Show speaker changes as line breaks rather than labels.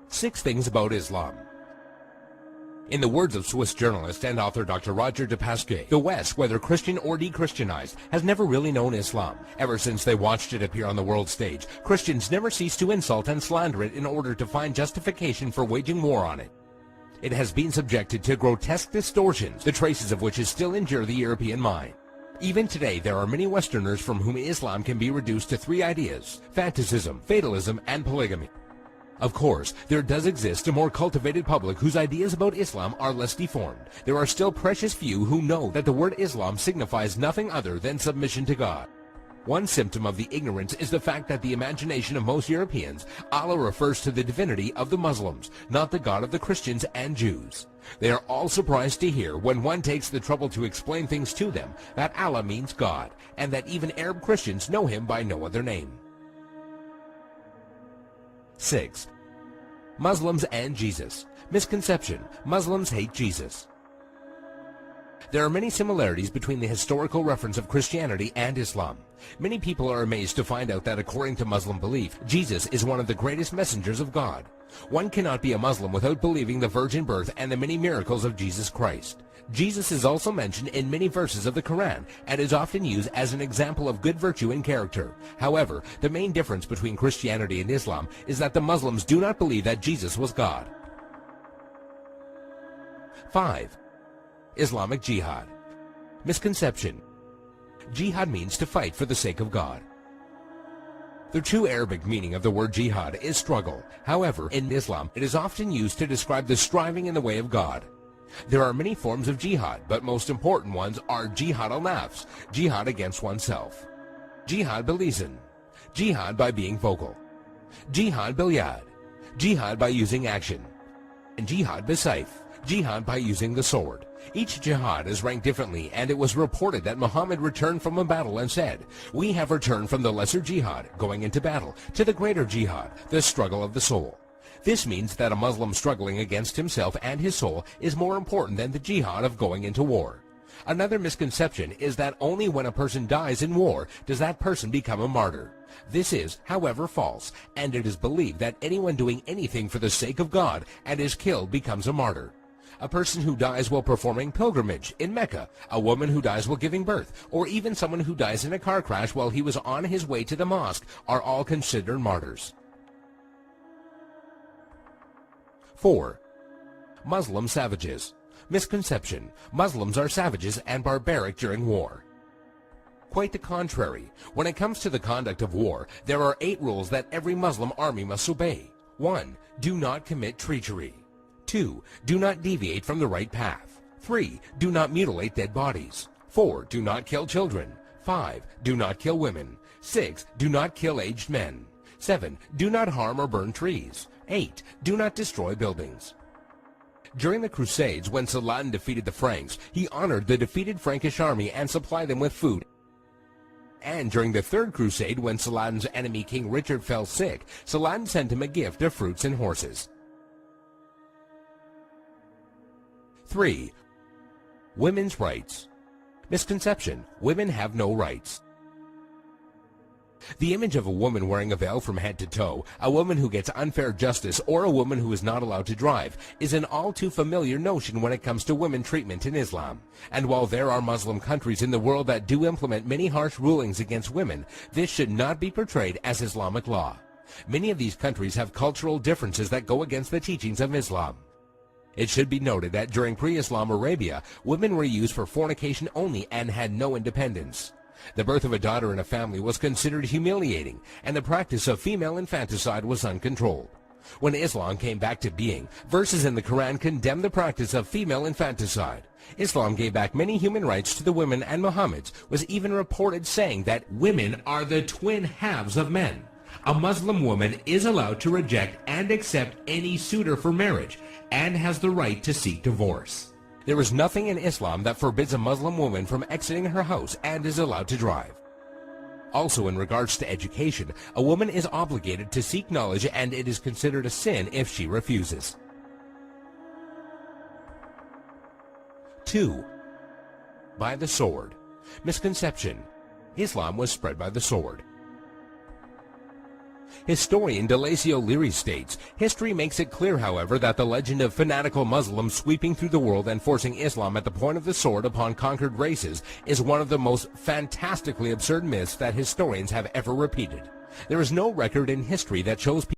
Six things about Islam. In the words of Swiss journalist and author Dr. Roger de Pasquier, the West, whether Christian or de-Christianized, has never really known Islam. Ever since they watched it appear on the world stage, Christians never ceased to insult and slander it in order to find justification for waging war on it. It has been subjected to grotesque distortions, the traces of which still injure the European mind. Even today, there are many Westerners from whom Islam can be reduced to three ideas: fanaticism, fatalism, and polygamy. Of course, there does exist a more cultivated public whose ideas about Islam are less deformed. There are still precious few who know that the word Islam signifies nothing other than submission to God. One symptom of the ignorance is the fact that the imagination of most Europeans, Allah refers to the divinity of the Muslims, not the God of the Christians and Jews. They are all surprised to hear, when one takes the trouble to explain things to them, that Allah means God, and that even Arab Christians know him by no other name. 6. Muslims and Jesus. Misconception: Muslims hate Jesus. There are many similarities between the historical reference of Christianity and Islam. Many people are amazed to find out that according to Muslim belief, Jesus is one of the greatest messengers of God. One cannot be a Muslim without believing the virgin birth and the many miracles of Jesus Christ. Jesus is also mentioned in many verses of the Quran and is often used as an example of good virtue and character. However, the main difference between Christianity and Islam is that the Muslims do not believe that Jesus was God. 5. Islamic Jihad. Misconception: Jihad means to fight for the sake of God. The true Arabic meaning of the word jihad is struggle. However, in Islam, it is often used to describe the striving in the way of God. There are many forms of jihad, but most important ones are jihad al-nafs, jihad against oneself, jihad bil-lisan, jihad by being vocal, jihad bil-yad, jihad by using action, and jihad bis-sayf, jihad by using the sword. Each jihad is ranked differently, and it was reported that Muhammad returned from a battle and said, "We have returned from the lesser jihad, going into battle, to the greater jihad, the struggle of the soul." This means that a Muslim struggling against himself and his soul is more important than the jihad of going into war. Another misconception is that only when a person dies in war does that person become a martyr. This is, however, false, and it is believed that anyone doing anything for the sake of God and is killed becomes a martyr. A person who dies while performing pilgrimage in Mecca, a woman who dies while giving birth, or even someone who dies in a car crash while he was on his way to the mosque are all considered martyrs. 4. Muslim savages. Misconception: Muslims are savages and barbaric during war. Quite the contrary. When it comes to the conduct of war, there are 8 rules that every Muslim army must obey. 1. Do not commit treachery. 2. Do not deviate from the right path. 3. Do not mutilate dead bodies. 4. Do not kill children. 5. Do not kill women. 6. Do not kill aged men. 7. Do not harm or burn trees. 8. Do not destroy buildings. During the Crusades, when Saladin defeated the Franks, he honored the defeated Frankish army and supplied them with food. And during the Third Crusade, when Saladin's enemy King Richard fell sick, Saladin sent him a gift of fruits and horses. 3. Women's rights. Misconception: Women have no rights. The image of a woman wearing a veil from head to toe, a woman who gets unfair justice, or a woman who is not allowed to drive is an all too familiar notion when it comes to women treatment in Islam. And while there are Muslim countries in the world that do implement many harsh rulings against women, this should not be portrayed as Islamic law. Many of these countries have cultural differences that go against the teachings of Islam. It should be noted that during pre-Islam Arabia, women were used for fornication only and had no independence. The birth of a daughter in a family was considered humiliating, and the practice of female infanticide was uncontrolled. When Islam came back to being, verses in the Quran condemned the practice of female infanticide. Islam gave back many human rights to the women, and Muhammad was even reported saying that women are the twin halves of men. A Muslim woman is allowed to reject and accept any suitor for marriage and has the right to seek divorce. There is nothing in Islam that forbids a Muslim woman from exiting her house and is allowed to drive. Also, in regards to education, a woman is obligated to seek knowledge, and it is considered a sin if she refuses. 2. By the sword. Misconception. Islam was spread by the sword. Historian Delasio Leary states, history makes it clear, however, that the legend of fanatical Muslims sweeping through the world and forcing Islam at the point of the sword upon conquered races is one of the most fantastically absurd myths that historians have ever repeated. There is no record in history that shows people